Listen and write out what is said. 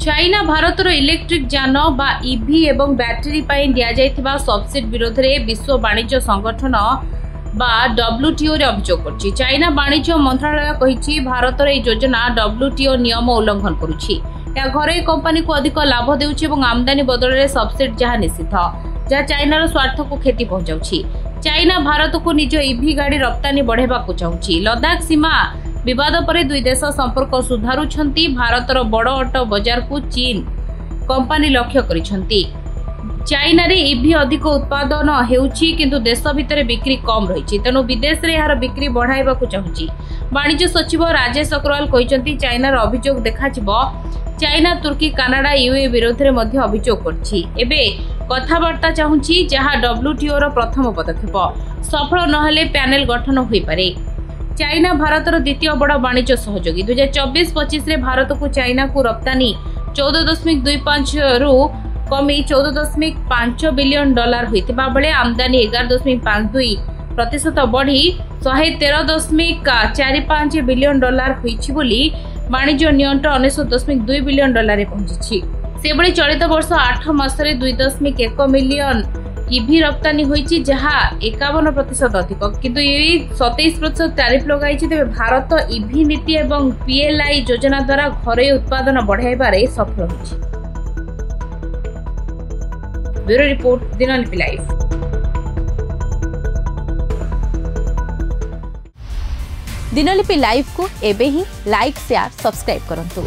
China भारतर electric जान बा EV एवं बैटेरी पर दिया सब्सिडी विरोध में विश्व वाणिज्य संगठन बा WTO रे अभियोग करछि। चाइना वाणिज्य मंत्रालय कहिछि भारतर ए योजना WTO नियम उल्लंघन करुछि। या घरे कंपनी को अधिक लाभ देउछि एवं आमदानी बदल में सब्सिडी जहाँ निषिद्ध जहाँ चाइनार स्वार्थ को क्षति पहुंचाउछि। चाइना भारत को निज ईवी गाड़ी रप्तानी बढ़ाइबाकू चाहुछि। लद्दाख सीमा विवाद पर दुई देश संपर्क सुधारुछंती। भारतर बड़ ऑटो बाजार को चीन कंपनी लक्ष्य करिछंती। चाइना रे ईवी अधिक उत्पादन हेउछि किंतु देश भितर बिक्री कम रहिछि, तेणु विदेश रे यार बिक्री बढ़ाइबाकू चाहुछि। वाणिज्य सचिव राजेश अग्रवाल कहिसंती चाइनार अभियोग देखाजिबो। चाइना तुर्की कानाडा यूए विरोध में मध्य अभियोग करछि। एबे कथाबार्ता चाहुछि जहाँ WTO रो प्रथम पदक्षेप सफल नहेले पैनल गठन होई पारे। चाइना भारतर द्वितीय बड़ वाणिज्य सहयोगी। 2024-25 रे भारत को चाइना को रप्तानी 14.25 रु कमी 14.5 बिलियन डॉलर होइतिबा बेले आमदानी 11.52% बढ़ी 113.45 बिलियन डॉलर होइछि बोली वाणिज्य नियंत्रण 99.2 बिलियन डॉलर रे पहुंची। सेबळे चलित वर्ष 8 मासरे 2.1 मिलियन ईवी रप्तानी होइछि जहाँ 51% अधिक, किंतु ये 27% टैरिफ लगाइछि। तेबे भारत ईवी नीति एवं PLI योजना द्वारा घरे उत्पादन बढ़ाइबारे सफल होइछि। Bureau report Dinlipi live. Dinlipi live को एबे ही लाइक शेयर सब्सक्राइब करंतु।